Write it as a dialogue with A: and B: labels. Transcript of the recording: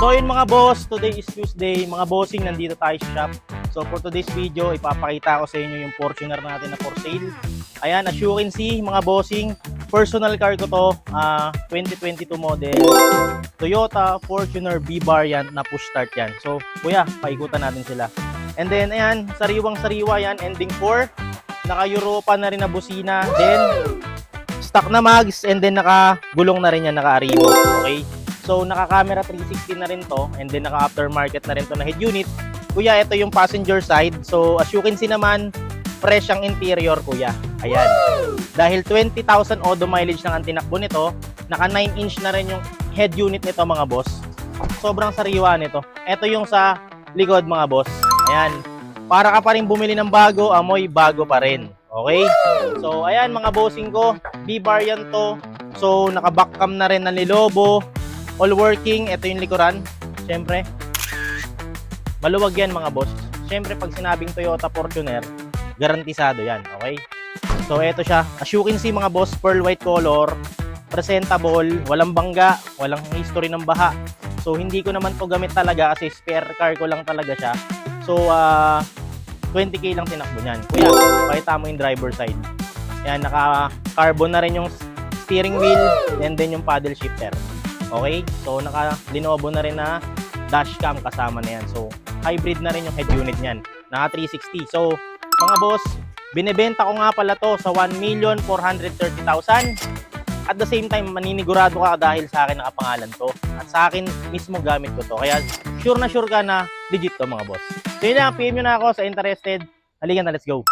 A: So yun mga boss, today is Tuesday. Mga bossing, nandito tayo sa shop. So for today's video, ipapakita ko sa inyo yung Fortuner natin na for sale. Ayan, as you can see mga bossing, personal car ko to, 2022 model. Toyota Fortuner B variant na push start yan. So kuya, paikutan natin sila. And then ayan, sariwang-sariwa yan, ending 4. Naka-Europa na rin na busina. Then stock na mags, and then naka-gulong na rin yan, naka-Arrivo. Okay? So, naka-camera 360 na rin to, and then naka-aftermarket na rin to na head unit. Kuya, ito yung passenger side. So, as you can see naman, fresh ang interior, kuya. Ayan. Dahil 20,000 odo mileage lang ang tinakbo nito, naka 9-inch na rin yung head unit nito, mga boss. Sobrang sariwa nito. Ito yung sa likod, mga boss. Ayan. Para ka pa rin bumili ng bago, amoy bago pa rin. Okay? So, ayan mga bossing ko. B variant to. So, naka-back cam na rin ng Lilobo. All working. Ito yung likuran. Siyempre, maluwag yan mga boss. Siyempre, pag sinabing Toyota Fortuner, garantisado yan. Okay? So, ito siya. As you can see mga boss, pearl white color. Presentable. Walang bangga. Walang history ng baha. So, hindi ko naman to gamit talaga kasi spare car ko lang talaga siya. So, 20k lang tinakbo niyan. Kuya, pakita mo yung driver side. Yan, naka-carbon na rin yung steering wheel and then yung paddle shifter. Okay? So, naka-Lenovo na rin na dashcam kasama na yan. So, hybrid na rin yung head unit niyan. Naka-360. So, mga boss, binebenta ko nga pala to sa 1,430,000. At the same time, maninigurado ka dahil sa akin nakapangalan to. At sa akin mismo gamit ko to. Kaya, sure na sure ka na legit to mga boss. So yun lang, PM nyo na ako sa interested. Halika na, let's go.